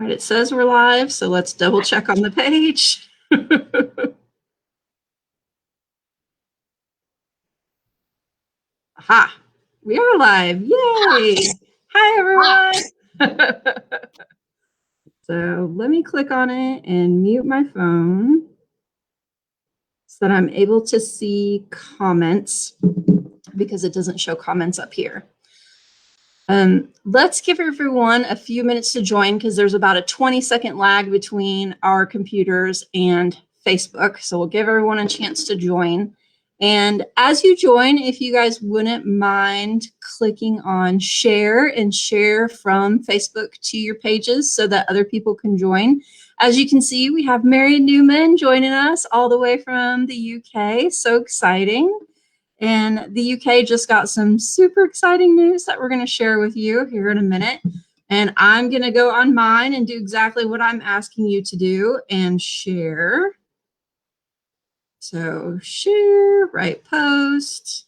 All right, it says we're live, so let's double check on the page. Aha, we are live. Yay! Hi, everyone. So let me click on it and mute my phone so that I'm able to see comments because it doesn't show comments up here. Let's give everyone a few minutes to join because there's about a 20-second lag between our computers and Facebook. So we'll give everyone a chance to join. And as you join, if you guys wouldn't mind clicking on share and share from Facebook to your pages so that other people can join. As you can see, we have Marian Newman joining us all the way from the UK. So exciting. And the UK just got some super exciting news that we're going to share with you here in a minute. And I'm going to go on mine and do exactly what I'm asking you to do and share. So share, write post,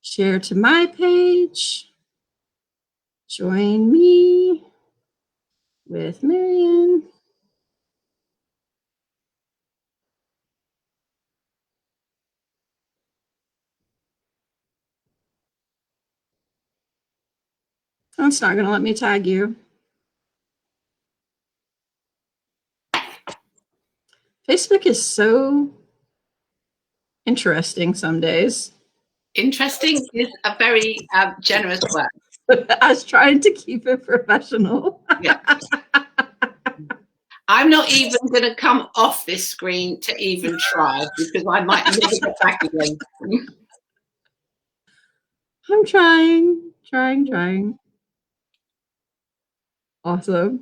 share to my page, join me with Marian. Oh, it's not going to let me tag you. Facebook is so interesting some days. Interesting is a very generous word. I was trying to keep it professional. Yeah. I'm not even going to come off this screen to even try because I might never get back again. I'm trying. Awesome.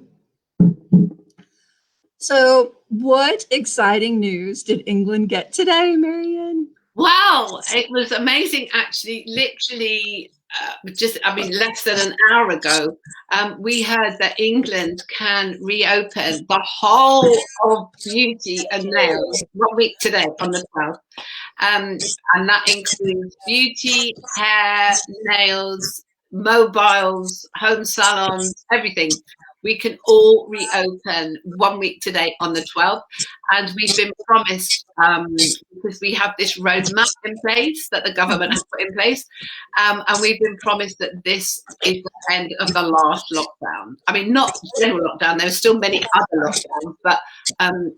So what exciting news did England get today, Marian? Wow, it was amazing, actually. Literally, less than an hour ago, we heard that England can reopen the whole of beauty and nails 1 week today on the 12th. And that includes beauty, hair, nails, mobiles, home salons, everything. We can all reopen 1 week today on the 12th. And we've been promised, because we have this roadmap in place that the government has put in place, and we've been promised that this is the end of the last lockdown. I mean, not general lockdown, there are still many other lockdowns, but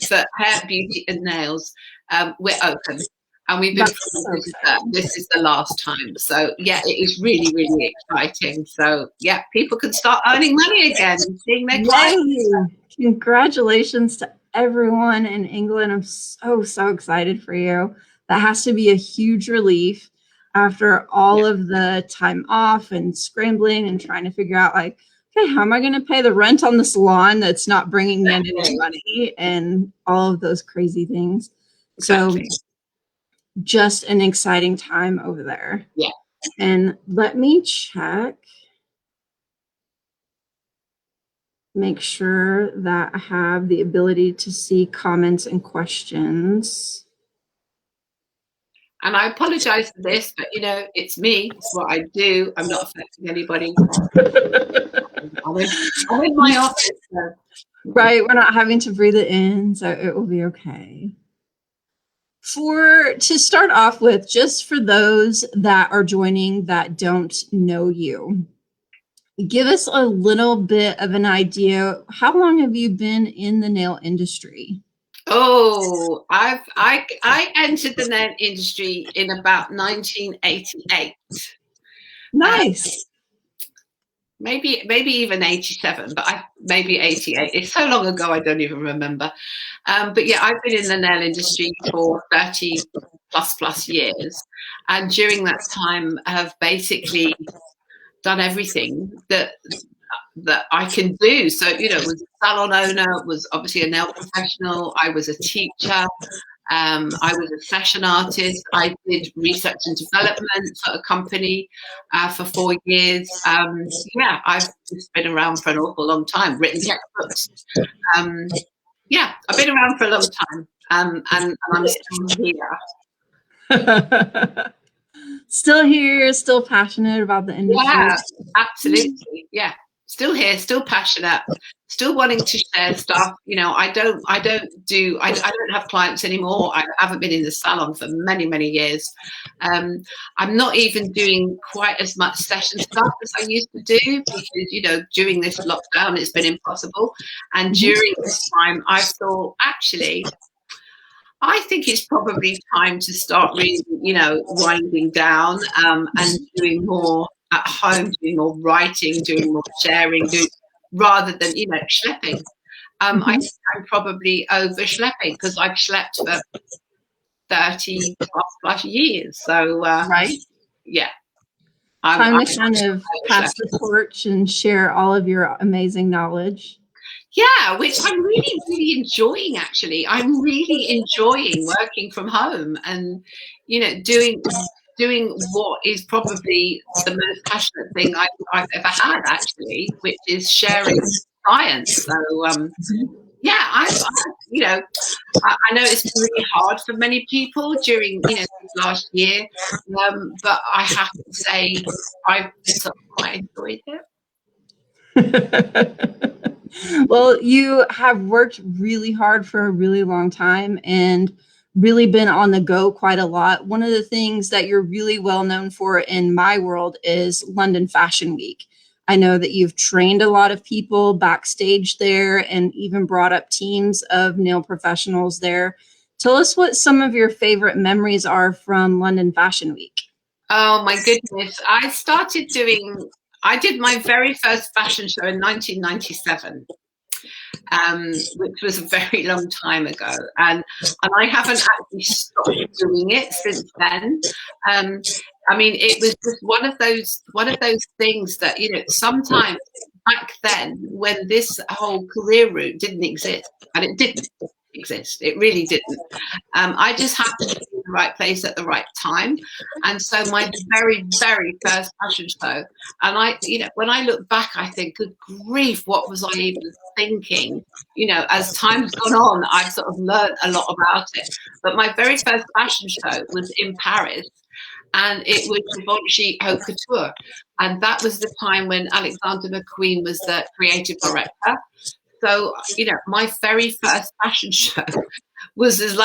for hair, beauty and nails, we're open. And we've been promised that this is the last time. So, yeah, it is really, really exciting. So, yeah, people can start earning money again and seeing their clients. Congratulations to everyone in England. I'm so excited for you. That has to be a huge relief after all of the time off and scrambling and trying to figure out, like, okay, how am I going to pay the rent on the salon that's not bringing in any money and all of those crazy things. Exactly. So just an exciting time over there. Yeah. And let me check. Make sure that I have the ability to see comments and questions. And I apologize for this, but you know, it's me, it's what I do. I'm not affecting anybody. I'm in my office. So. Right, we're not having to breathe it in, so it will be okay. To start off with, just for those that are joining that don't know you, give us a little bit of an idea. How long have you been in the nail industry? Oh, I entered the nail industry in about 1988. Nice. Maybe even 87, but maybe 88. It's so long ago, I don't even remember. But yeah, I've been in the nail industry for 30 plus years. And during that time, I have basically done everything that I can do. So, you know, was a salon owner, was obviously a nail professional. I was a teacher. I was a session artist. I did research and development for a company for 4 years. Yeah, I've just been around for an awful long time, written textbooks. Yeah, I've been around for a long time, and I'm still here. Still here, still passionate about the industry. Yeah, absolutely. Yeah. still here, still passionate, still wanting to share stuff. You know, I don't have clients anymore. I haven't been in the salon for many, many years. I'm not even doing quite as much session stuff as I used to do because, you know, during this lockdown, it's been impossible. And during this time, I thought, actually, I think it's probably time to start really, you know, winding down and doing more at home, doing more writing, doing more sharing, rather than, you know, schlepping. I think I'm probably over schlepping because I've schlepped for 30 plus years. So, right. Yeah. Time to kind of pass the torch and share all of your amazing knowledge. Yeah, which I'm really, really enjoying, actually. I'm really enjoying working from home and, you know, doing what is probably the most passionate thing I've ever had, actually, which is sharing science. So, yeah, you know, I know it's really hard for many people during, you know, this last year, but I have to say I've sort of quite enjoyed it. Well, you have worked really hard for a really long time and really been on the go quite a lot. One of the things that you're really well known for in my world is London Fashion Week. I know that you've trained a lot of people backstage there and even brought up teams of nail professionals there. Tell us what some of your favorite memories are from London Fashion Week. Oh my goodness. I did my very first fashion show in 1997. Which was a very long time ago, and I haven't actually stopped doing it since then. I mean, it was just one of those things that, you know, sometimes back then when this whole career route didn't exist, and it didn't exist, it really didn't. I just happened to be in the right place at the right time, and so my very, very first fashion show, and you know, when I look back, I think, good grief, what was I even thinking? You know, as time's gone on, I've sort of learned a lot about it. But my very first fashion show was in Paris, and it was Givenchy Haute Couture, and that was the time when Alexander McQueen was the creative director. So, you know, my very first fashion show was as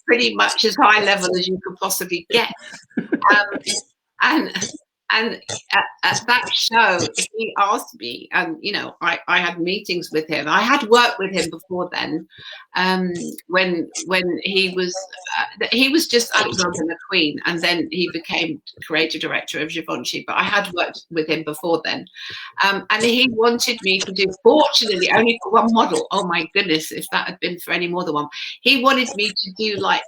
pretty much as high level as you could possibly get. And at that show, he asked me, and, you know, I had meetings with him. I had worked with him before then, when he was just Alexander McQueen, and then he became creative director of Givenchy. But I had worked with him before then, and he wanted me to do, fortunately, only for one model. Oh my goodness, if that had been for any more than one, he wanted me to do like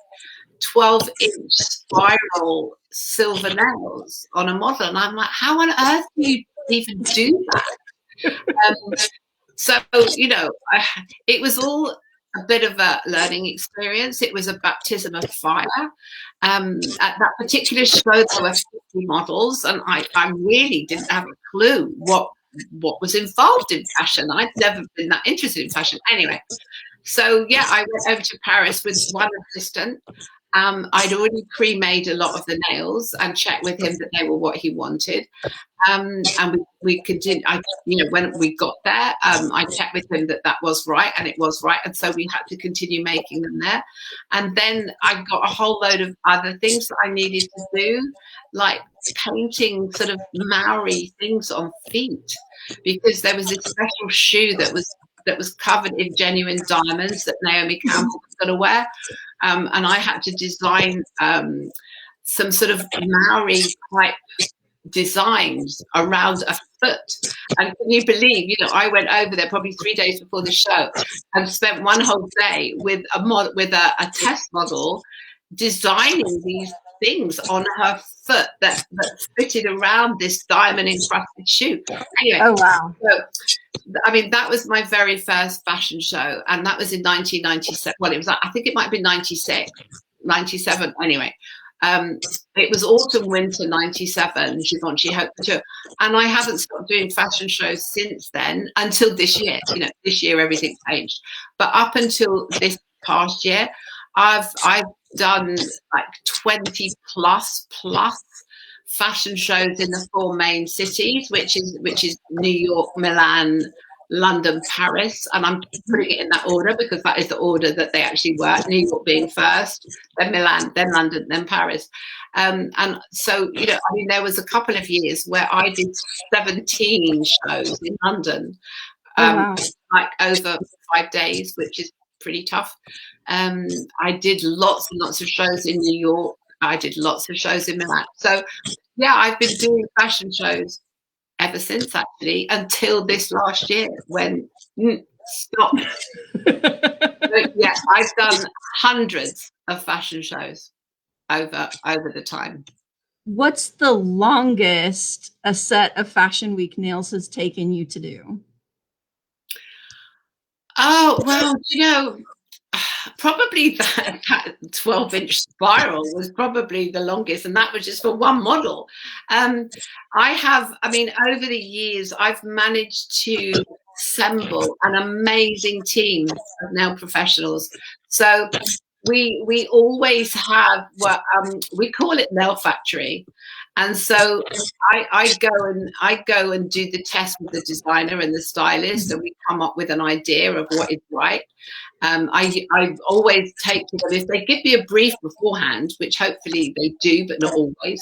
12-inch spiral silver nails on a model, and I'm like, how on earth do you even do that? So, you know, it was all a bit of a learning experience. It was a baptism of fire. At that particular show, there were 50 models, and I really didn't have a clue what was involved in fashion. I'd never been that interested in fashion anyway. So yeah, I went over to Paris with one assistant. I'd already pre-made a lot of the nails and checked with him that they were what he wanted. And we continued. You know, when we got there, I checked with him that was right, and it was right, and so we had to continue making them there. And then I got a whole load of other things that I needed to do, like painting sort of Maori things on feet, because there was this special shoe that was covered in genuine diamonds that Naomi Campbell was going to wear. And I had to design some sort of Maori type designs around a foot. And can you believe, you know, I went over there probably 3 days before the show and spent one whole day with a test model designing these things on her foot that fitted around this diamond encrusted shoe. Anyway, oh wow. So, I mean, that was my very first fashion show, and that was in 1997. Well, it was, I think it might have been 96, 97. Anyway, it was autumn winter 97, Givenchy Haute Couture, and I haven't stopped doing fashion shows since then until this year. You know, this year everything changed, but up until this past year, I've done like 20 plus fashion shows in the 4 main cities, which is New York, Milan, London, Paris, and I'm putting it in that order because that is the order that they actually were. New York being first, then Milan, then London, then Paris. And so, you know, I mean, there was a couple of years where I did 17 shows in London, wow. like over 5 days, which is pretty tough. I did lots and lots of shows in New York. I did lots of shows in Milan. So, yeah, I've been doing fashion shows ever since, actually, until this last year when stop. But yeah, I've done hundreds of fashion shows over the time. What's the longest a set of Fashion Week nails has taken you to do? Oh, well, you know, probably that 12-inch spiral was probably the longest, and that was just for one model. I mean, over the years, I've managed to assemble an amazing team of nail professionals. So we always have what we call it nail factory. And so I go and do the test with the designer and the stylist, and we come up with an idea of what is right. I always take to them, if they give me a brief beforehand, which hopefully they do, but not always,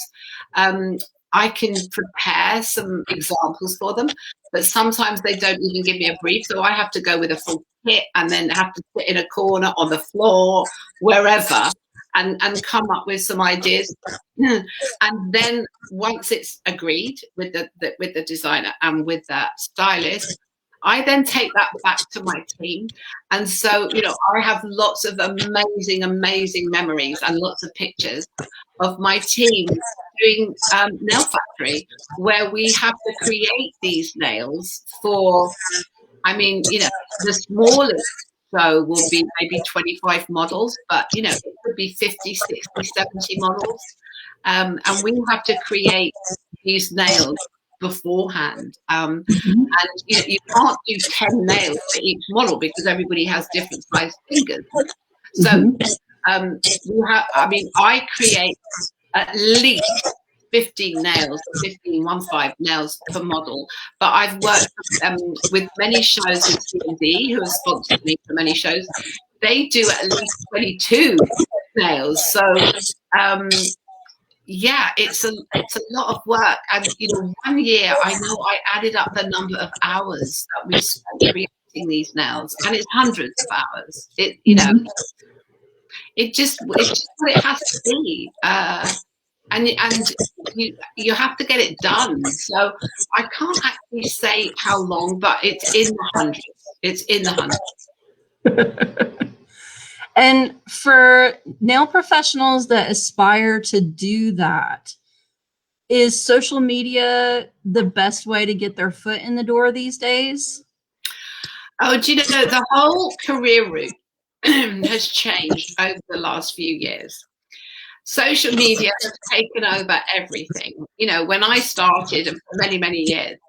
I can prepare some examples for them. But sometimes they don't even give me a brief, so I have to go with a full kit and then have to sit in a corner on the floor, wherever, and come up with some ideas. And then once it's agreed with the designer and with the stylist, I then take that back to my team. And so, you know, I have lots of amazing memories and lots of pictures of my team doing nail factory, where we have to create these nails for, I mean, you know, the smallest show will be maybe 25 models, but, you know, it could be 50, 60, 70 models. And we have to create these nails beforehand. And you can't do 10 nails for each model because everybody has different sized fingers. So I create at least 15 nails, 15 nails per model. But I've worked with many shows with C&D, who have sponsored me for many shows. They do at least 22 nails. So yeah, it's a lot of work. And you know, one year I know I added up the number of hours that we spent creating these nails, and it's hundreds of hours. It, you know, it's just what it has to be. And you have to get it done. So I can't actually say how long, but it's in the hundreds. It's in the hundreds. And for nail professionals that aspire to do that, is social media the best way to get their foot in the door these days? Oh, do you know, the whole career route has changed over the last few years. Social media has taken over everything. You know, when I started for many, many years,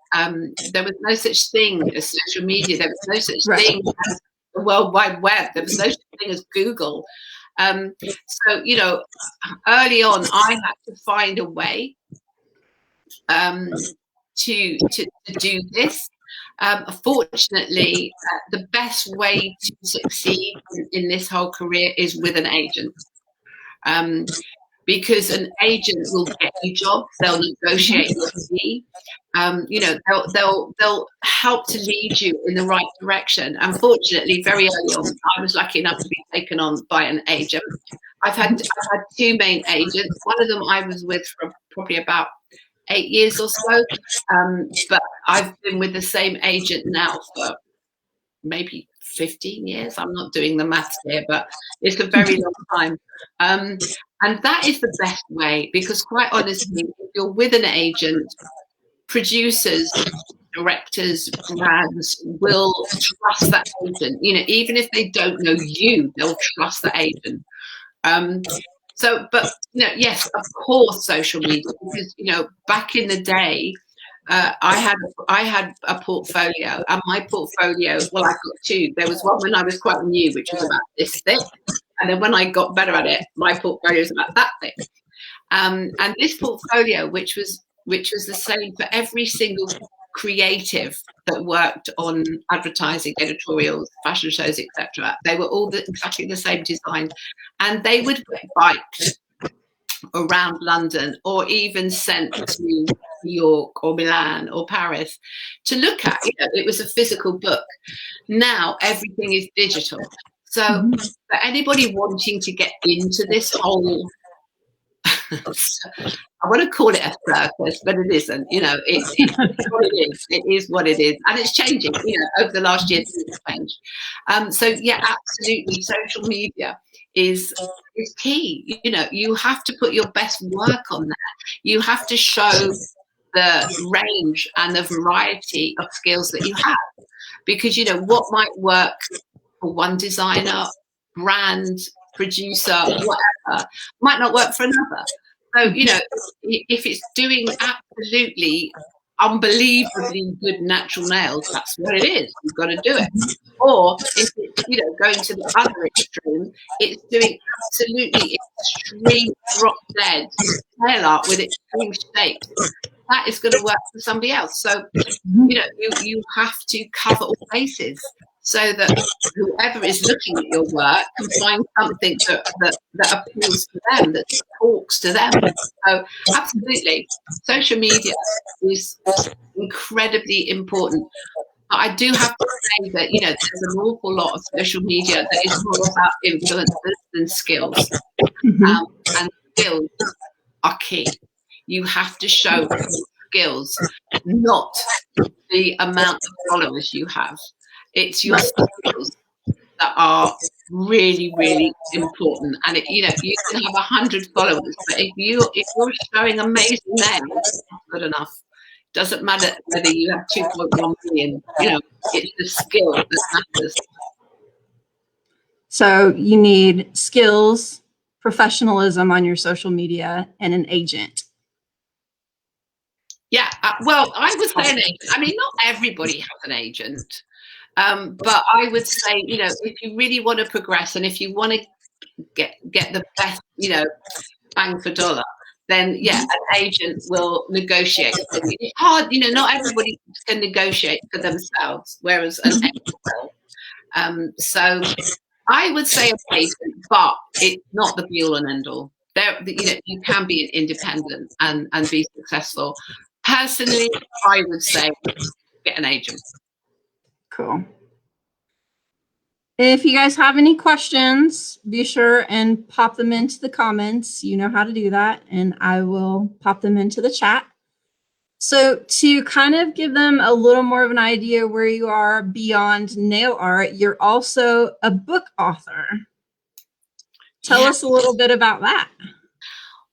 there was no such thing as social media. There was no such thing as the World Wide Web. There was no such thing as Google. So, you know, early on, I had to find a way to do this. Fortunately, the best way to succeed in this whole career is with an agent. Because an agent will get you jobs, they'll negotiate your fee, you know, they'll help to lead you in the right direction. And fortunately, very early on, I was lucky enough to be taken on by an agent. I've had 2 main agents. One of them I was with for probably about 8 years or so, but I've been with the same agent now for maybe 15 years. I'm not doing the maths here, but it's a very long time. And that is the best way, because quite honestly, if you're with an agent, producers, directors, brands will trust that agent. You know, even if they don't know you, they'll trust the agent. So, but, you know, yes, of course, social media, because, you know, back in the day, I had a portfolio, and my portfolio, well, I got 2. There was one when I was quite new, which was about this thick, and then when I got better at it, my portfolio is about that thick. And this portfolio, which was the same for every single creative that worked on advertising, editorials, fashion shows, etc. They were all exactly the same design, and they would get biked around London or even sent to New York or Milan or Paris to look at. It was a physical book. Now everything is digital. So for anybody wanting to get into this whole I want to call it a circus, but it isn't. It's what it is. It is what it is, and it's changing. Over the last year, it's changed. So yeah, absolutely, social media is key. You have to put your best work on that. You have to show the range and the variety of skills that you have, because what might work for one designer, brand, producer, whatever, might not work for another. So, if it's doing absolutely unbelievably good natural nails, that's what it is. You've got to do it. Or if it's, going to the other extreme, it's doing absolutely extreme drop dead nail art with extreme shapes. That is going to work for somebody else. So, you have to cover all bases, so that whoever is looking at your work can find something that appeals to them, that talks to them. So absolutely, social media is incredibly important. But I do have to say that, there's an awful lot of social media that is more about influencers than skills. And skills are key. You have to show skills, not the amount of followers you have. It's your skills that are really, really important. And you can have 100 followers, but if you're showing amazing nails, that's good enough. Doesn't matter whether you have 2.1 million. It's the skill that matters. So you need skills, professionalism on your social media, and an agent. Yeah, well, I would say an agent. I mean, not everybody has an agent. But I would say, if you really want to progress and if you want to get the best, bang for dollar, then yeah, an agent will negotiate. It's hard, not everybody can negotiate for themselves, whereas an agent will. So I would say an agent, but it's not the be all and end all. You can be an independent and be successful. Personally, I would say get an agent. Cool. If you guys have any questions, be sure and pop them into the comments. You know how to do that, and I will pop them into the chat. So to kind of give them a little more of an idea where you are beyond nail art, you're also a book author. Tell us a little bit about that.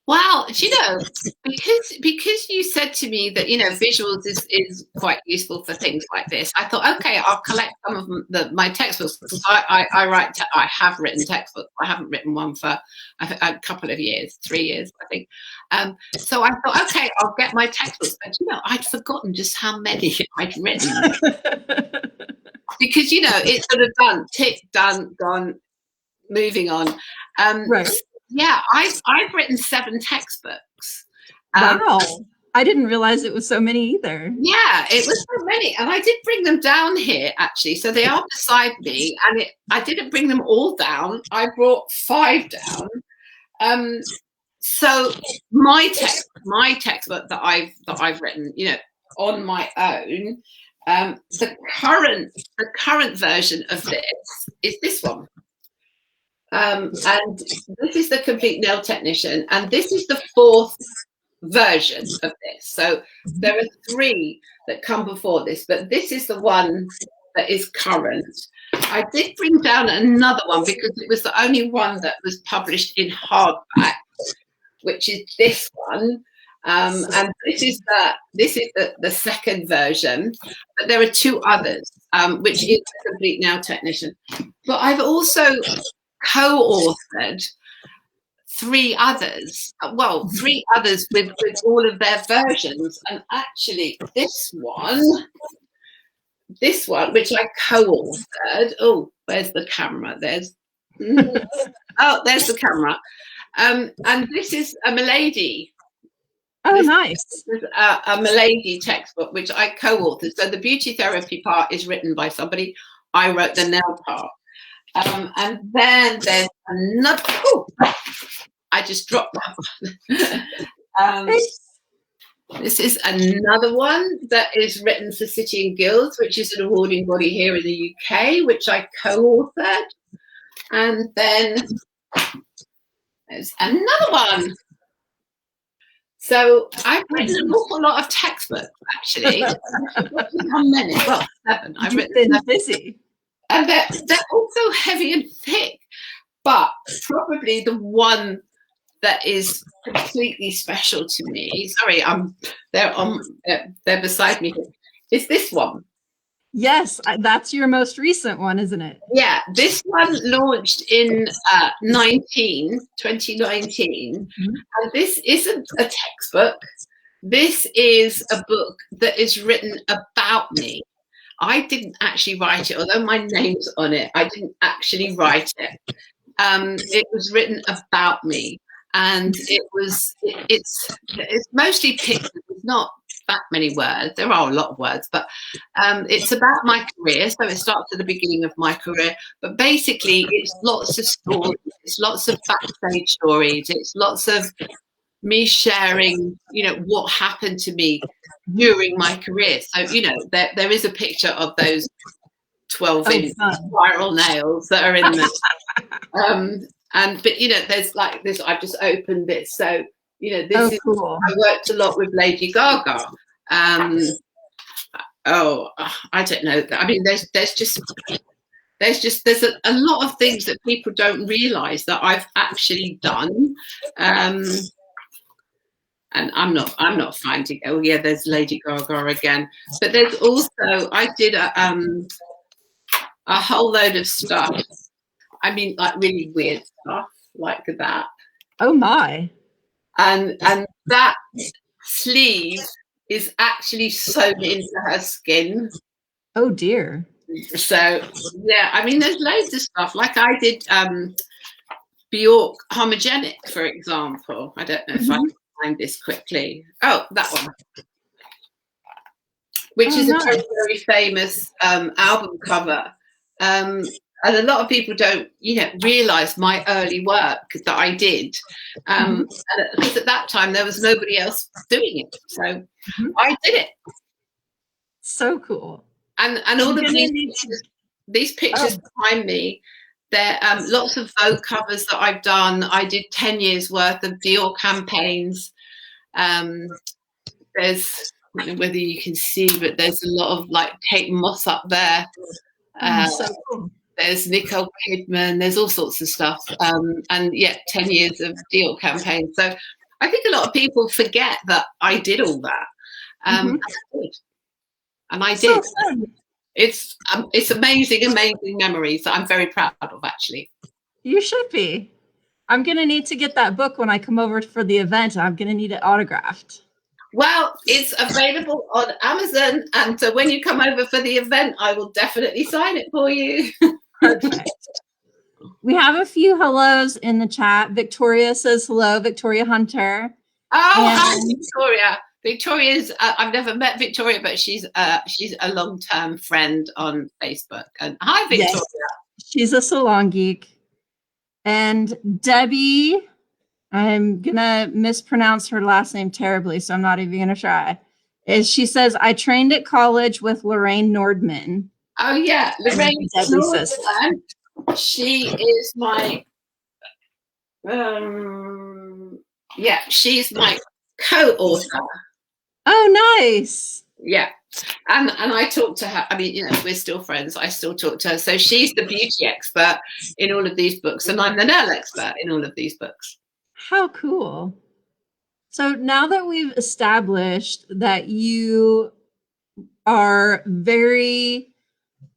Well, because you said to me that, visuals is quite useful for things like this, I thought, okay, I'll collect some of my textbooks. I have written textbooks. I haven't written one for a couple of years, 3 years, I think. So I thought, okay, I'll get my textbooks. But, I'd forgotten just how many I'd written. Because, it's sort of done, tick, done, gone, moving on. Right. Yeah, I've written 7 textbooks. Wow. I didn't realize it was so many either. Yeah, it was so many. And I did bring them down here, actually. So they are beside me. And I didn't bring them all down. I brought 5 down. So my textbook that I've written, on my own, the current version of this is this one. And this is the Complete Nail Technician, and this is the 4th version of this. So there are 3 that come before this, but this is the one that is current. I did bring down another one because it was the only one that was published in hardback, which is this one. And this is the 2nd version, but there are 2 others, which is the Complete Nail Technician. But I've also co-authored 3 others. Well, 3 others with all of their versions, and actually this one, which I co-authored. Oh, where's the camera? There's the camera. And this is a Milady. Oh, nice. This is a Milady textbook, which I co-authored. So the beauty therapy part is written by somebody. I wrote the nail part. And then there's another. Oh, I just dropped that one. This is another one that is written for City and Guilds, which is an awarding body here in the UK, which I co-authored. And then there's another one. So I've written an awful lot of textbooks, actually. How many? Well, 7. I've written 7. Busy. And they're also heavy and thick. But probably the one that is completely special to me, sorry, they're beside me, is this one. Yes, that's your most recent one, isn't it? Yeah, this one launched in 2019, and this isn't a textbook. This is a book that is written about me. I didn't actually write it, although my name's on it. I didn't actually write it. It was written about me, and it's mostly pictures. It's not that many words. There are a lot of words, but it's about my career. So it starts at the beginning of my career, but basically it's lots of stories. It's lots of backstage stories. It's lots of me sharing, what happened to me during my career. So, there is a picture of those 12-inch spiral nails that are in there. But there's like this, I've just opened this. So, this is cool. I worked a lot with Lady Gaga. I don't know. I mean, there's a lot of things that people don't realize that I've actually done. And I'm not finding, oh yeah, there's Lady Gaga again. But there's also, I did a whole load of stuff. I mean, like really weird stuff like that. Oh my. And that sleeve is actually sewn into her skin. Oh dear. So yeah, I mean, there's loads of stuff. Like I did Bjork Homogenic, for example. I don't know if I can find this quickly. Oh, that one. Which is a very, very famous album cover. And a lot of people don't, realize my early work that I did. And because at that time there was nobody else doing it. So I did it. So cool. And all of these pictures behind me, there are lots of Vogue covers that I've done. I did 10 years worth of Dior campaigns. There's, I don't know whether you can see, but there's a lot of like Kate Moss up there. So cool. There's Nicole Kidman, there's all sorts of stuff. And yeah, 10 years of Dior campaigns. So I think a lot of people forget that I did all that. And I did. So it's amazing memories that I'm very proud of, actually. You should be. I'm going to need to get that book when I come over for the event. I'm going to need it autographed. Well, it's available on Amazon. And so when you come over for the event, I will definitely sign it for you. Perfect. We have a few hellos in the chat. Victoria says hello, Victoria Hunter. Hi, Victoria. Victoria's, I've never met Victoria, but she's a long-term friend on Facebook. And hi, Victoria. Yes, she's a salon geek. And Debbie, I'm going to mispronounce her last name terribly, so I'm not even going to try. She says, I trained at college with Lorraine Nordman. Oh, yeah. Lorraine Nordman. She is my, she's my co-author. Oh, nice. Yeah. And I talk to her. I mean, we're still friends. I still talk to her. So she's the beauty expert in all of these books, and I'm the nail expert in all of these books. How cool. So now that we've established that you are very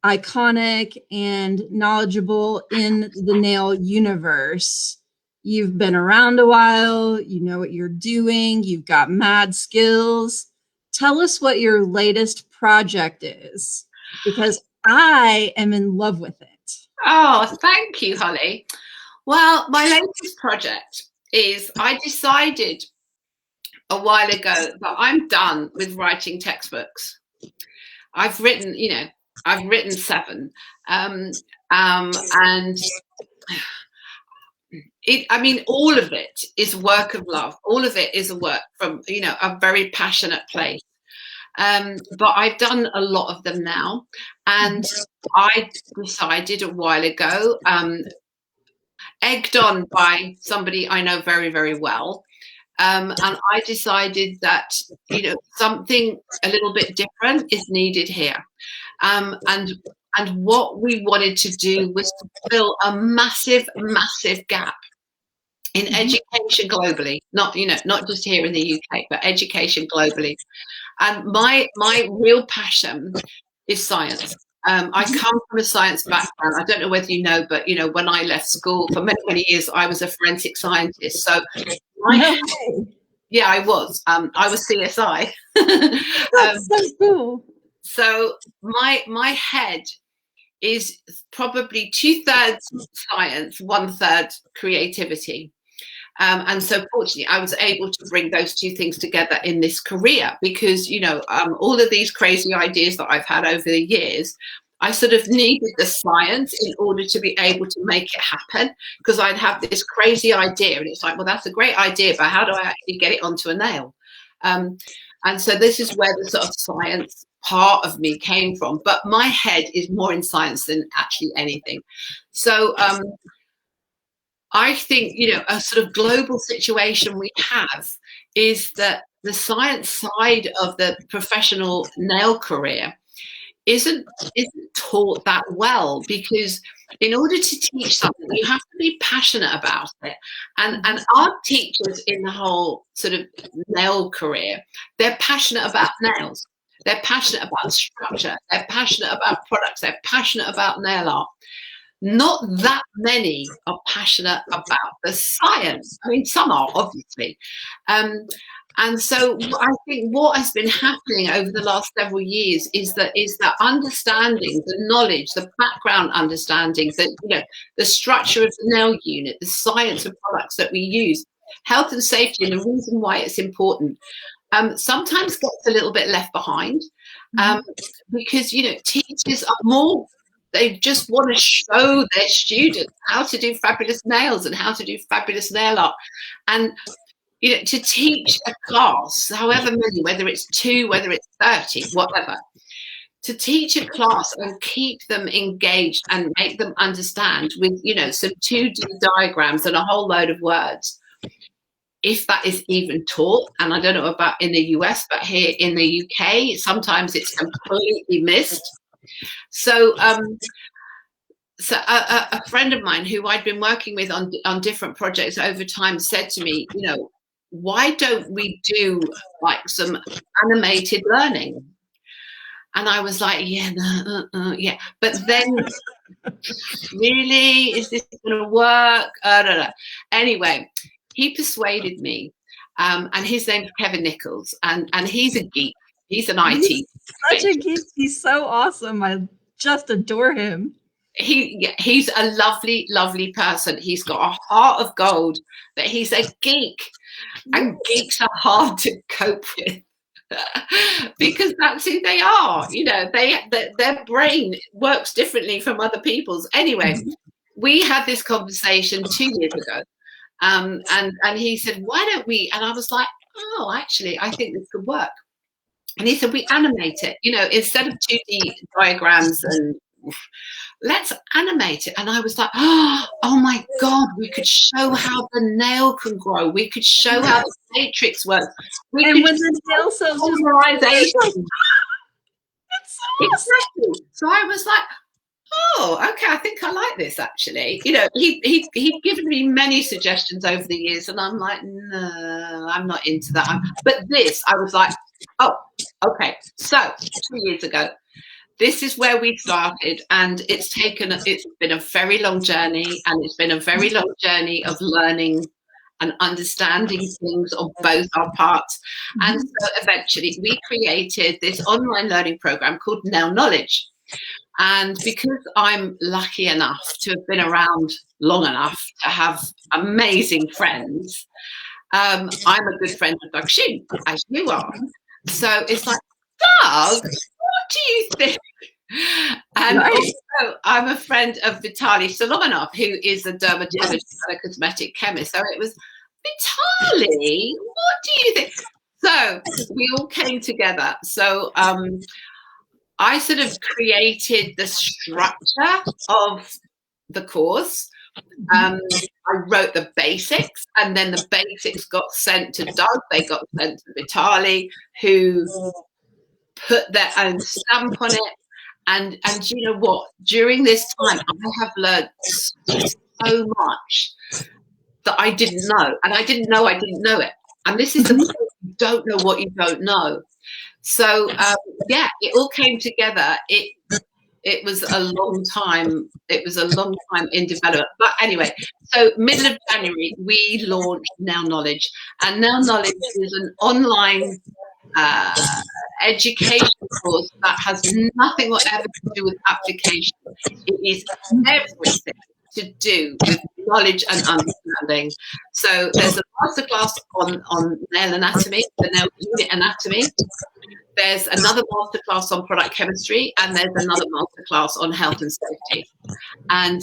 iconic and knowledgeable in the nail universe, you've been around a while, you know what you're doing, you've got mad skills. Tell us what your latest project is, because I am in love with it. Oh, thank you, Holly. Well, my latest project is I decided a while ago that I'm done with writing textbooks. I've written 7, and all of it is work of love. All of it is a work from, a very passionate place. But I've done a lot of them now, and I decided a while ago, egged on by somebody I know very, very well. And I decided that, something a little bit different is needed here. And what we wanted to do was to fill a massive, massive gap in education globally, not just here in the UK, but education globally. And my real passion is science. I come from a science background. I don't know whether you know, but when I left school for many, many years, I was a forensic scientist. So yeah, I was. I was CSI. That's so cool. So my head is probably 2/3 science, 1/3 creativity. And so fortunately, I was able to bring those two things together in this career because, all of these crazy ideas that I've had over the years, I sort of needed the science in order to be able to make it happen, because I'd have this crazy idea and it's like, well, that's a great idea, but how do I actually get it onto a nail? And so this is where the sort of science part of me came from. But my head is more in science than actually anything. So I think, a sort of global situation we have is that the science side of the professional nail career isn't taught that well, because in order to teach something, you have to be passionate about it. And our teachers in the whole sort of nail career, they're passionate about nails. They're passionate about structure. They're passionate about products. They're passionate about nail art. Not that many are passionate about the science. I mean, some are, obviously. And so I think what has been happening over the last several years is that understanding, the knowledge, the background understanding, that the structure of the nail unit, the science of products that we use, health and safety, and the reason why it's important, sometimes gets a little bit left behind, because teachers are more. They just want to show their students how to do fabulous nails and how to do fabulous nail art. And, to teach a class, however many, whether it's 2, whether it's 30, whatever, to teach a class and keep them engaged and make them understand with, some 2D diagrams and a whole load of words, if that is even taught. And I don't know about in the US, but here in the UK, sometimes it's completely missed. So a friend of mine who I'd been working with on different projects over time said to me, why don't we do like some animated learning? And I was like, yeah. But then, really, is this going to work? Anyway, he persuaded me, and his name's Kevin Nichols, and he's a geek. He's an IT. He's such a geek. He's so awesome. I just adore him. He's a lovely, lovely person. He's got a heart of gold, but he's a geek, and geeks are hard to cope with because that's who they are. Their brain works differently from other people's. Anyway, we had this conversation 2 years ago, and he said, "Why don't we?" And I was like, "Oh, actually, I think this could work." And he said, we animate it, instead of 2D diagrams, and let's animate it. And I was like, oh my God, we could show how the nail can grow. We could show how the matrix works. And when the nail cells polarization. Exactly. So I was like, oh, okay, I think I like this, actually. He'd given me many suggestions over the years, and I'm like, no, I'm not into that. But this, I was like, oh, okay. So 2 years ago, this is where we started, and it's been a very long journey, and it's been a very long journey of learning and understanding things on both our parts. And so eventually we created this online learning program called Nail Knowledge. And because I'm lucky enough to have been around long enough to have amazing friends, I'm a good friend of Doug Sheen, as you are. So it's like, Doug, what do you think? And also, I'm a friend of Vitaly Solomonov, who is a dermatologist and a cosmetic chemist. So it was, Vitaly, what do you think? So we all came together. So I sort of created the structure of the course. I wrote the basics, and then the basics got sent to Doug. They got sent to Vitaly, who put their own stamp on it. And you know what? During this time, I have learned so much that I didn't know, and I didn't know it. And this is the point: you don't know what you don't know. So yeah, it all came together. It was a long time. It was a long time in development. But anyway, so middle of January, we launched Nail Knowledge, and Nail Knowledge is an online education course that has nothing whatever to do with application. It is everything to do with knowledge and understanding. So there's a masterclass on nail anatomy, the nail unit anatomy. There's another masterclass on product chemistry, and there's another masterclass on health and safety. And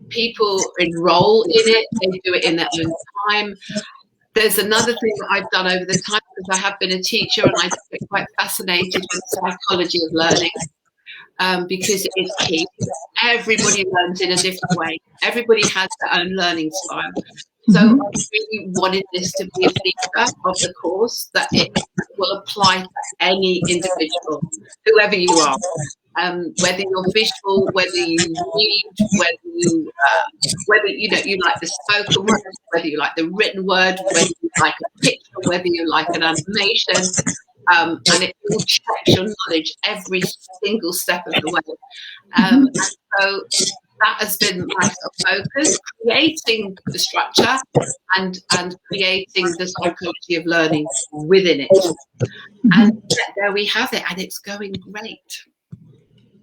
people enroll in it, they do it in their own time. There's another thing that I've done over the time, because I have been a teacher and I get quite fascinated with psychology of learning, because it is key. Everybody learns in a different way. Everybody has their own learning style. So I really wanted this to be a feature of the course that it will apply to any individual, whoever you are. Whether you're visual, whether you read, whether you know you like the spoken word, whether you like the written word, whether you like a picture, whether you like an animation, and it will check your knowledge every single step of the way. And so that has been my focus, creating the structure and creating the psychology of learning within it. And there we have it, and it's going great.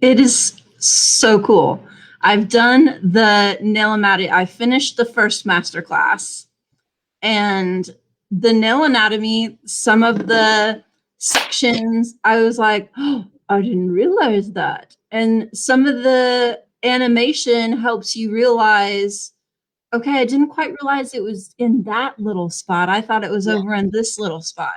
It is so cool. I've done the nail anatomy. I finished the first masterclass, and the nail anatomy, some of the sections, I was like, oh, I didn't realize that. And some of the animation helps you realize, okay, I didn't quite realize it was in that little spot. I thought it was over in this little spot.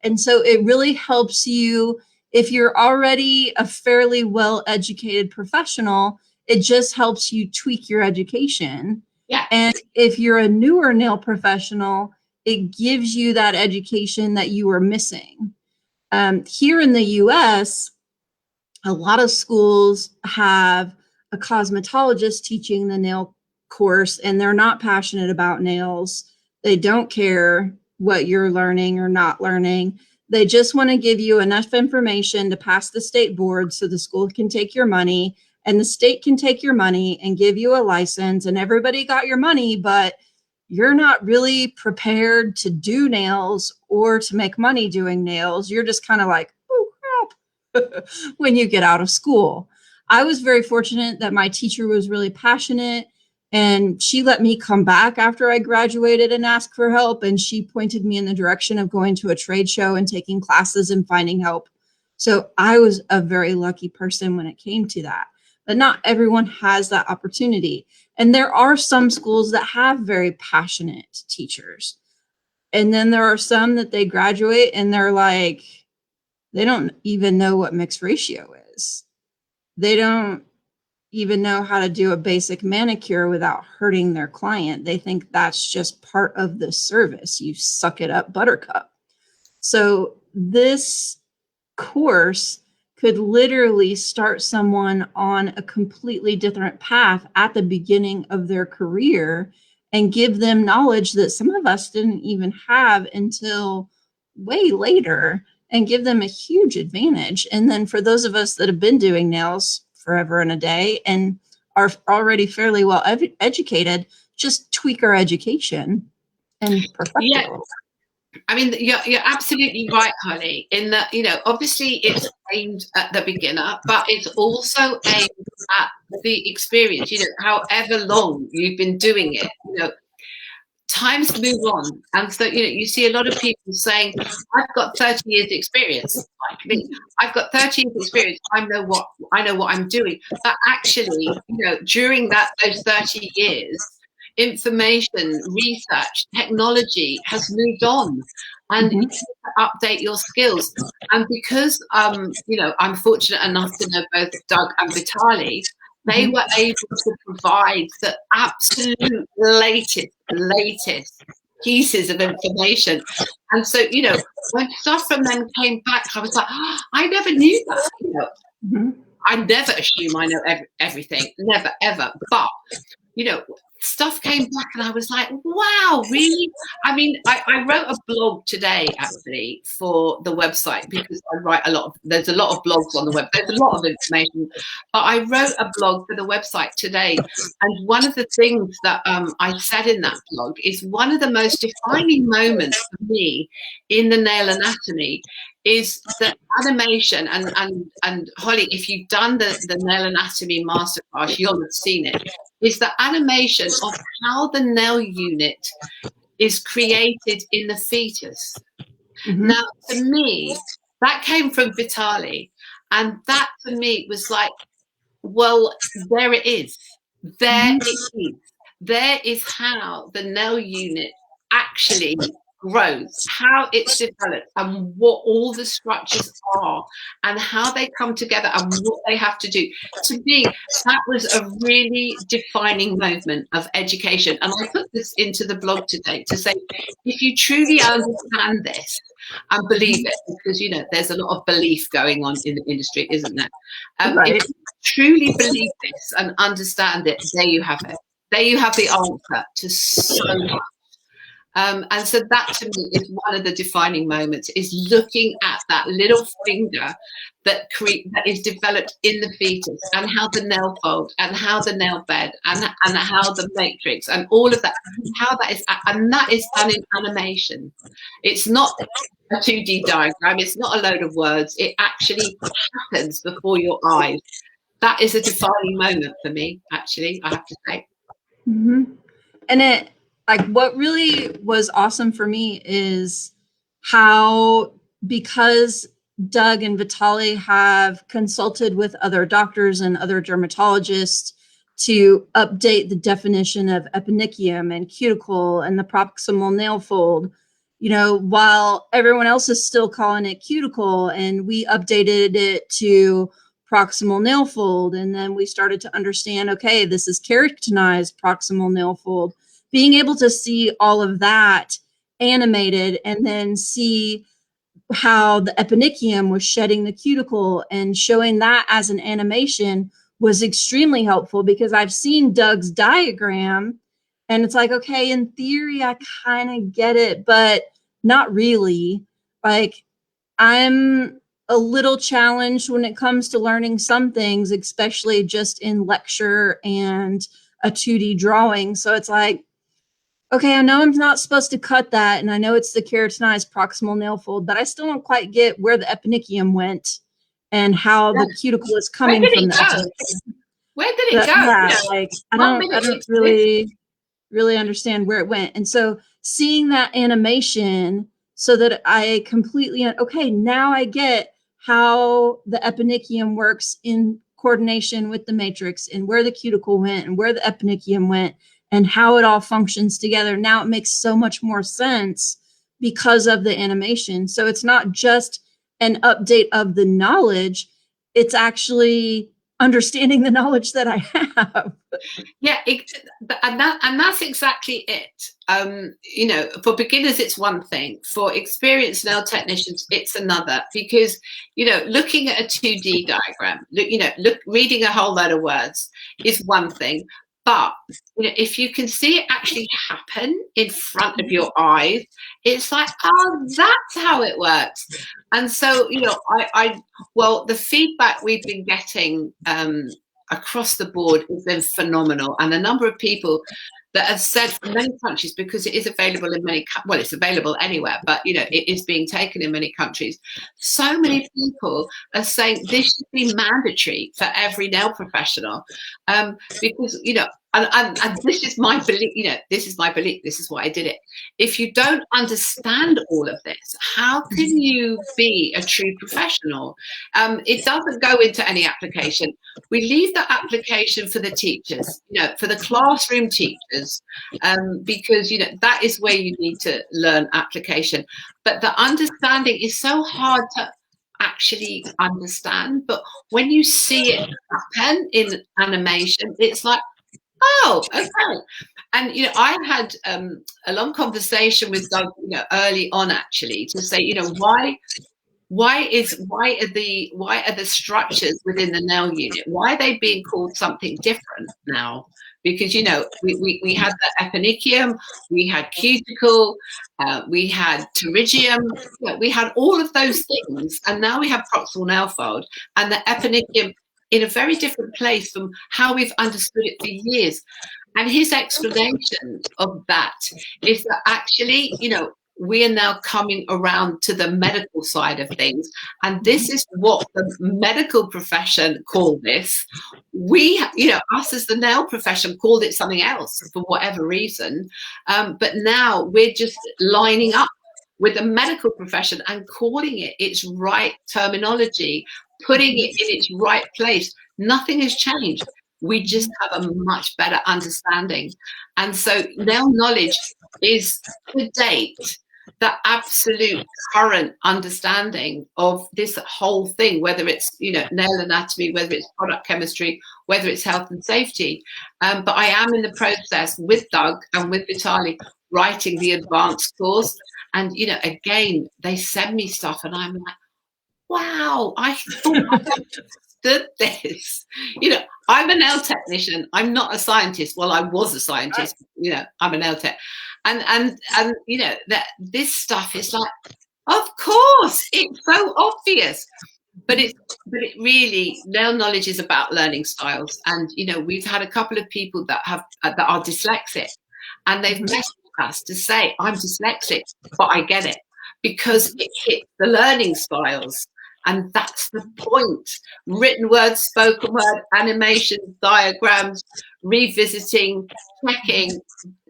And so it really helps you. If you're already a fairly well-educated professional, it just helps you tweak your education. Yeah. And if you're a newer nail professional, it gives you that education that you were missing. Here in the US, a lot of schools have a cosmetologist teaching the nail course, and they're not passionate about nails. They don't care what you're learning or not learning. They just want to give you enough information to pass the state board so the school can take your money, and the state can take your money and give you a license, and everybody got your money, but you're not really prepared to do nails or to make money doing nails. You're just kind of like, oh, crap, when you get out of school. I was very fortunate that my teacher was really passionate, and she let me come back after I graduated and ask for help. And she pointed me in the direction of going to a trade show and taking classes and finding help. So I was a very lucky person when it came to that. But not everyone has that opportunity. And there are some schools that have very passionate teachers. And then there are some that they graduate and they're like, they don't even know what mixed ratio is. They don't even know how to do a basic manicure without hurting their client. They think that's just part of the service. You suck it up, buttercup. So this course could literally start someone on a completely different path at the beginning of their career and give them knowledge that some of us didn't even have until way later, and give them a huge advantage. And then for those of us that have been doing nails forever and a day and are already fairly well educated, just tweak our education and perfect it. I mean, you're absolutely right, Holly, in that, obviously it's aimed at the beginner, but it's also aimed at the experience, however long you've been doing it, times move on. And so, you see a lot of people saying, I've got 30 years experience, like me. I've got 30 years experience. I know what I'm doing. But actually, during those 30 years, information, research, technology has moved on, and you need to update your skills. And because I'm fortunate enough to know both Doug and Vitali, they were able to provide the absolute latest pieces of information. And so, when stuff from them came back, I was like, oh, I never knew that. I never assume I know everything, never, ever. But, stuff came back and I was like, wow, really? I mean, I wrote a blog today, actually, for the website, because there's a lot of blogs on the web. There's a lot of information. But I wrote a blog for the website today. And one of the things that I said in that blog is one of the most defining moments for me in the nail anatomy is the animation. And Holly, if you've done the nail anatomy masterclass, you'll have seen it. Is the animation of how the nail unit is created in the fetus. Now, to me, that came from Vitali. And that, to me, was like, well, there it is. There it is. There is how the nail unit actually grows, how it's developed, and what all the structures are, and how they come together, and what they have to do. To me, that was a really defining moment of education. And I put this into the blog today to say, if you truly understand this and believe it, because there's a lot of belief going on in the industry, isn't there? Right. If you truly believe this and understand it, there you have it. There you have the answer to so much. And so that, to me, is one of the defining moments, is looking at that little finger that is developed in the fetus, and how the nail fold, and how the nail bed, and how the matrix, and all of that, how that is, and that is done in animation. It's not a 2D diagram. It's not a load of words. It actually happens before your eyes. That is a defining moment for me, actually, I have to say. And what really was awesome for me is how, because Doug and Vitali have consulted with other doctors and other dermatologists to update the definition of eponychium and cuticle and the proximal nail fold, while everyone else is still calling it cuticle, and we updated it to proximal nail fold. And then we started to understand, okay, this is keratinized proximal nail fold. Being able to see all of that animated, and then see how the eponychium was shedding the cuticle and showing that as an animation was extremely helpful, because I've seen Doug's diagram and it's like, okay, in theory, I kind of get it, but not really. Like, I'm a little challenged when it comes to learning some things, especially just in lecture and a 2D drawing. So it's like, okay, I know I'm not supposed to cut that, and I know it's the keratinized proximal nail fold, but I still don't quite get where the eponychium went and how the cuticle is coming from the eponychium. Where did it go? Yeah, like I don't really understand where it went. And so seeing that animation, so that I completely, okay, now I get how the eponychium works in coordination with the matrix, and where the cuticle went, and where the eponychium went, and how it all functions together. Now it makes so much more sense because of the animation. So it's not just an update of the knowledge, it's actually understanding the knowledge that I have. Yeah, and that's exactly it. For beginners, it's one thing. For experienced nail technicians, it's another. Because looking at a 2D diagram, reading a whole load of words is one thing. But if you can see it actually happen in front of your eyes, it's like, oh, that's how it works. And so, well, the feedback we've been getting across the board has been phenomenal. And a number of people that have said from many countries, because it is available in many, well, it's available anywhere, but you know, it is being taken in many countries. So many people are saying this should be mandatory for every nail professional, because, you know, and this is my belief, you know, this is my belief, this is why I did it. If you don't understand all of this, how can you be a true professional? It doesn't go into any application. We leave the application for the teachers, you know, for the classroom teachers, because, you know, that is where you need to learn application. But the understanding is so hard to actually understand. But when you see it happen in animation, it's like, oh, okay. And, you know, I had a long conversation with Doug, you know, early on, actually, to say, you know, why are the structures within the nail unit, why are they being called something different now? Because, you know, we had the eponychium, we had cuticle, we had pterygium, you know, we had all of those things, and now we have proximal nail fold and the eponychium in a very different place from how we've understood it for years. And his explanation of that is that actually, you know, we are now coming around to the medical side of things. And this is what the medical profession call this. We, you know, us as the nail profession called it something else for whatever reason. But now we're just lining up with the medical profession and calling it its right terminology, putting it in its right place. Nothing has changed. We just have a much better understanding. And so nail knowledge is, to date, the absolute current understanding of this whole thing, whether it's, you know, nail anatomy, whether it's product chemistry, whether it's health and safety. But I am in the process with Doug and with Vitaly writing the advanced course. And, you know, again, they send me stuff and I'm like, wow, I thought I understood this. You know, I'm a nail technician. I'm not a scientist. Well, I was a scientist. You know, I'm a nail tech. And you know, that this stuff is like, of course, it's so obvious. But it really, nail knowledge is about learning styles. And, you know, we've had a couple of people that are dyslexic, and they've messaged us to say, I'm dyslexic, but I get it, because it hits the learning styles. And that's the point. Written word, spoken word, animation, diagrams, revisiting, checking,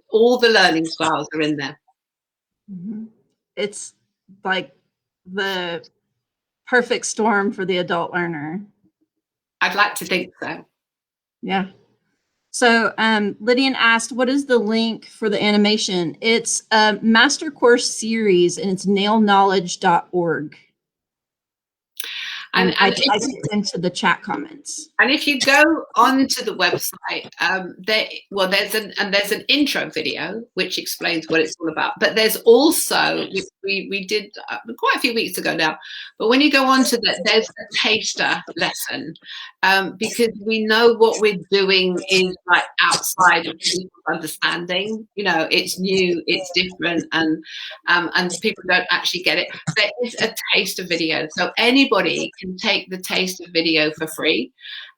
all the learning styles are in there. It's like the perfect storm for the adult learner. I'd like to think so. Yeah. So Lydian asked, what is the link for the animation? It's a master course series, and it's nailknowledge.org. And I typed it into the chat comments. And if you go onto the website, there's an intro video which explains what it's all about. But there's also, we did quite a few weeks ago now, but when you go onto that, there's a taster lesson, because we know what we're doing is like outside of people's understanding. You know, it's new, it's different, and people don't actually get it. There is a taster video, so anybody can take the taster video for free.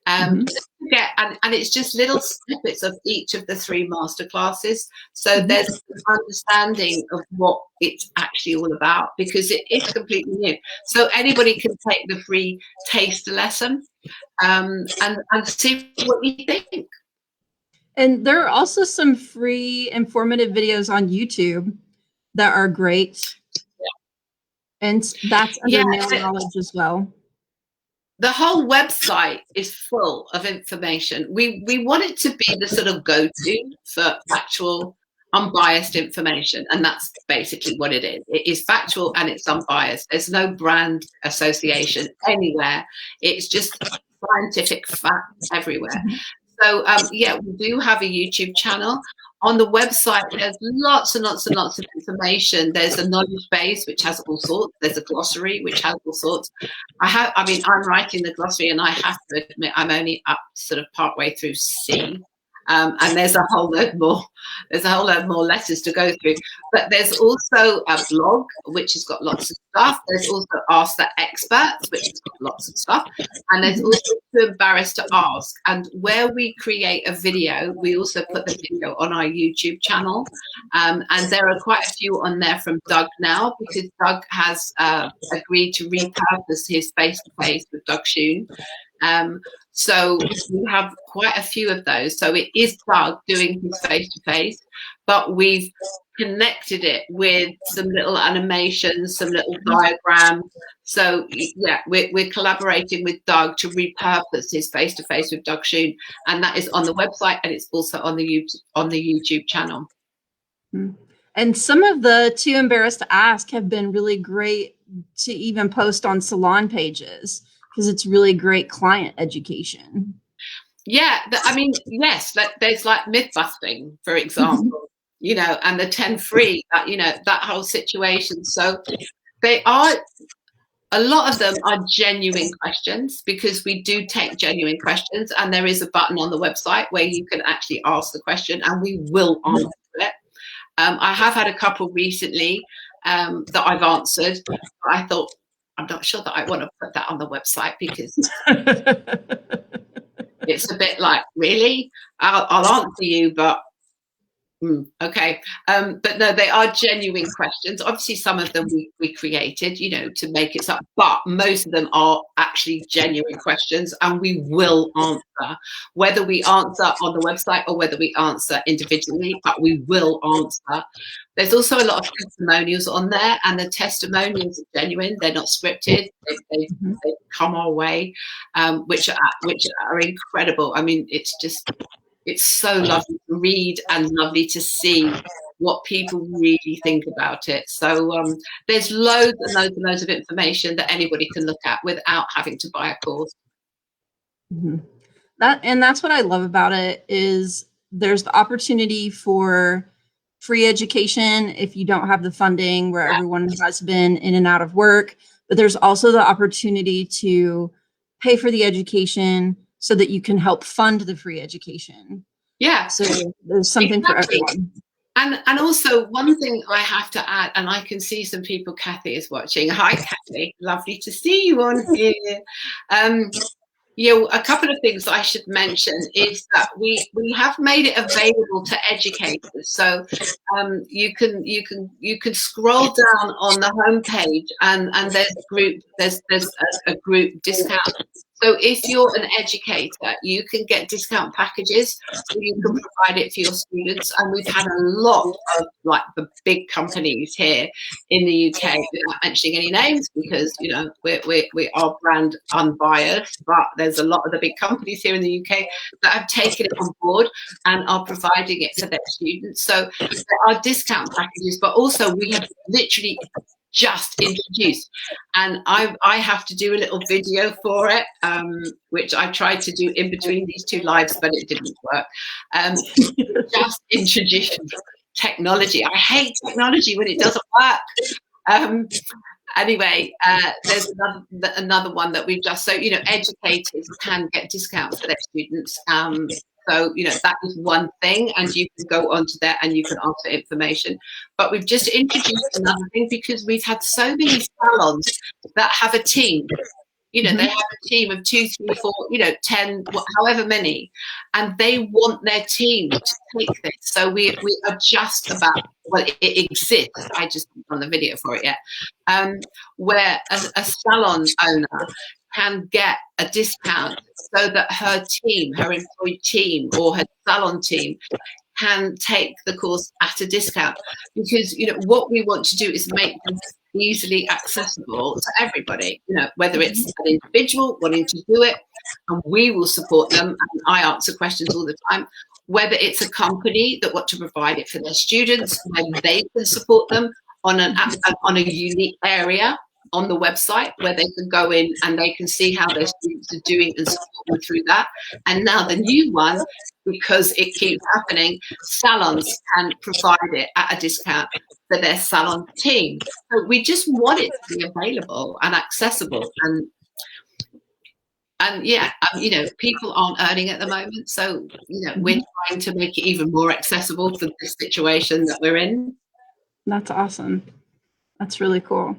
And it's just little snippets of each of the 3 master classes. So there's an understanding of what it's actually all about, because it is completely new. So anybody can take the free taster lesson and see what you think. And there are also some free informative videos on YouTube that are great. Yeah. And that's under nail knowledge as well. The whole website is full of information. We want it to be the sort of go-to for factual, unbiased information, and that's basically what it is. It is factual and it's unbiased. There's no brand association anywhere. It's just scientific facts everywhere. So yeah, we do have a YouTube channel. On the website, there's lots and lots and lots of information. There's a knowledge base, which has all sorts. There's a glossary, which has all sorts. I'm writing the glossary, and I have to admit, I'm only up sort of partway through C. And there's a whole load more. There's a whole load more letters to go through. But there's also a blog which has got lots of stuff. There's also Ask the Experts, which has got lots of stuff. And there's also Too Embarrassed to Ask. And where we create a video, we also put the video on our YouTube channel. And there are quite a few on there from Doug now, because Doug has agreed to repurpose his face-to-face with Doug Schoon. So we have quite a few of those. So it is Doug doing his face-to-face, but we've connected it with some little animations, some little diagrams. So yeah, we're collaborating with Doug to repurpose his face-to-face with Doug Schoon, and that is on the website, and it's also on the YouTube channel. And some of the Too Embarrassed to Ask have been really great to even post on salon pages, because it's really great client education. Yeah, I mean, yes, there's like myth busting, for example, you know, and the 10 free, you know, that whole situation. So they are, a lot of them are genuine questions, because we do take genuine questions, and there is a button on the website where you can actually ask the question and we will answer it. I have had a couple recently that I've answered, but I thought, I'm not sure that I want to put that on the website, because it's a bit like, really? I'll answer you, but okay. But no, they are genuine questions. Obviously, some of them we created, you know, to make it up, but most of them are actually genuine questions, and we will answer, whether we answer on the website or whether we answer individually, but we will answer. There's also a lot of testimonials on there, and the testimonials are genuine. They're not scripted. They come our way, which are incredible. I mean, it's so lovely to read and lovely to see what people really think about it. So there's loads and loads and loads of information that anybody can look at without having to buy a course. That's what I love about it, is there's the opportunity for free education if you don't have the funding, where everyone has been in and out of work, but there's also the opportunity to pay for the education so that you can help fund the free education. Yeah. So there's something for everyone. And also, one thing I have to add, and I can see some people, Kathy is watching. Hi, Kathy. Lovely to see you on here. A couple of things I should mention is that we have made it available to educators. So you can scroll down on the homepage, and there's a group discount. So if you're an educator, you can get discount packages, so you can provide it for your students. And we've had a lot of like the big companies here in the UK, without mentioning any names, because you know we are brand unbiased, but there's a lot of the big companies here in the UK that have taken it on board and are providing it for their students. So there are discount packages, but also we have literally just introduced, and I have to do a little video for it, which I tried to do in between these two lives, but it didn't work. Just introduced technology. I hate technology when it doesn't work. Anyway, there's another one that we've just, so you know, educators can get discounts for their students. So, you know, that is one thing, and you can go onto there and you can answer information. But we've just introduced another thing, because we've had so many salons that have a team. You know, they have a team of 2, 3, 4, you know, 10, however many, and they want their team to take this. So we are just about, well, it exists. I just haven't done the video for it yet, where a salon owner can get a discount so that her team, her employee team or her salon team, can take the course at a discount. Because, you know, what we want to do is make them easily accessible to everybody, you know, whether it's an individual wanting to do it, and we will support them, and I answer questions all the time, whether it's a company that want to provide it for their students, whether they can support them on a unique area on the website where they can go in and they can see how their students are doing and support them through that. And now the new one, because it keeps happening, salons can provide it at a discount for their salon team. So we just want it to be available and accessible. yeah, you know, people aren't earning at the moment, so you know, we're trying to make it even more accessible for this situation that we're in. That's awesome. That's really cool.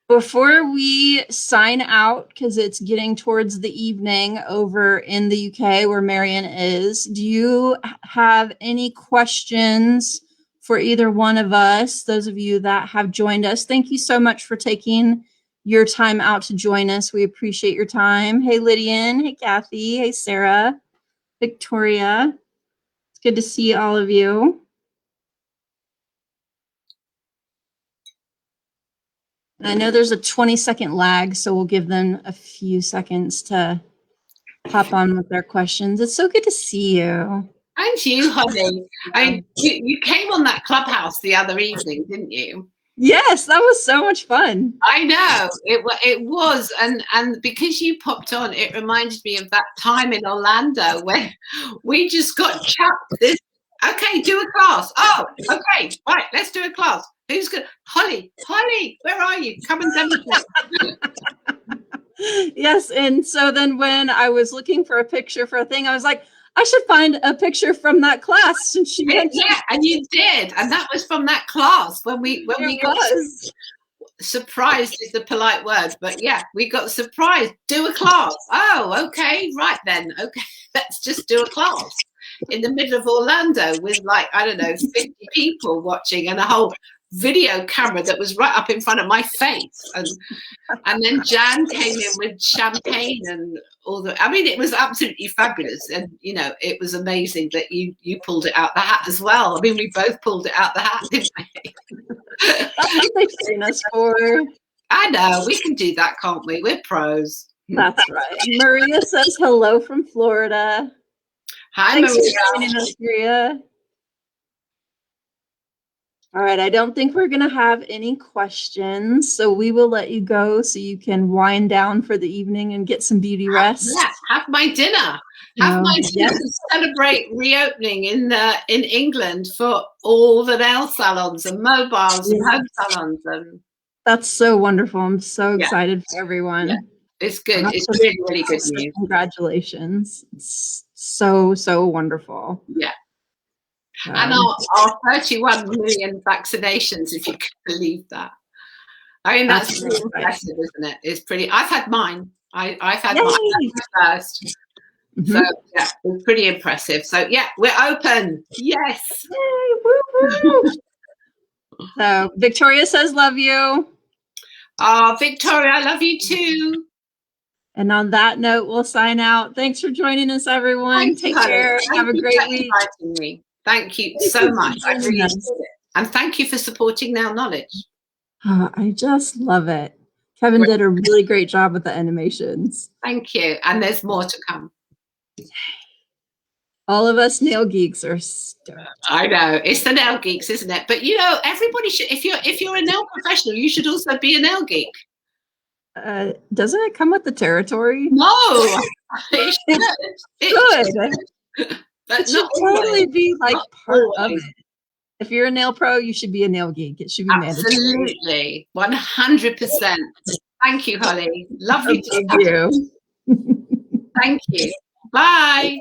Before we sign out, because it's getting towards the evening over in the UK where Marian is, do you have any questions for either one of us? Those of you that have joined us, thank you so much for taking your time out to join us. We appreciate your time. Hey, Lydian. Hey, Kathy. Hey, Sarah. Victoria. It's good to see all of you. I know there's a 20-second lag, so we'll give them a few seconds to hop on with their questions. It's so good to see you. And you, honey. I mean, you came on that Clubhouse the other evening, didn't you? Yes, that was so much fun. I know it was, and because you popped on, it reminded me of that time in Orlando when we just got chucked this. Okay, do a class. Oh, okay, right, let's do a class. Who's good? Holly, where are you? Come and demonstrate. Yes, and so then when I was looking for a picture for a thing, I was like, I should find a picture from that class since she mentioned. Yeah, and you did, and that was from that class when we got surprised is the polite word, but yeah, we got surprised. Do a class. Oh, okay, right then. Okay, let's just do a class in the middle of Orlando with, like, I don't know, 50 people watching and a whole video camera that was right up in front of my face, and then Jan came in with champagne and all the, I mean, it was absolutely fabulous, and you know, it was amazing that you pulled it out the hat as well. I mean, we both pulled it out the hat, didn't we? That's what they've seen us for. I know, we can do that, can't we? We're pros. That's right. Maria says hello from Florida. Hi, Thanks Maria. for joining us, Maria. All right, I don't think we're going to have any questions, so we will let you go so you can wind down for the evening and get some beauty rest. Yeah, have my dinner. Have my dinner to celebrate reopening in England for all the nail salons and mobiles and home salons. And that's so wonderful. I'm so excited for everyone. Yeah. It's good. It's really, really good news. Congratulations. It's so wonderful. Yeah. And our 31 million vaccinations, if you can believe that. I mean, that's really impressive, isn't it? It's pretty. I've had mine. I've had mine first. Mm-hmm. So yeah, it's pretty impressive. So yeah, we're open. Yes. Yay, woo, woo. So Victoria says, love you. Oh, Victoria, I love you too. And on that note, we'll sign out. Thanks for joining us, everyone. Take care. Have a great week. Thank you so much. I really enjoyed it. And thank you for supporting Nail Knowledge. Oh, I just love it. Kevin did a really great job with the animations. Thank you. And there's more to come. All of us nail geeks are stoked. I know. It's the nail geeks, isn't it? But you know, everybody should, if you're a nail professional, you should also be a nail geek. Doesn't it come with the territory? No. It should. That should totally be like part of it. If you're a nail pro, you should be a nail geek. It should be mandatory. Absolutely. 100%. Thank you, Holly. Lovely to Thank you. Thank you. Bye.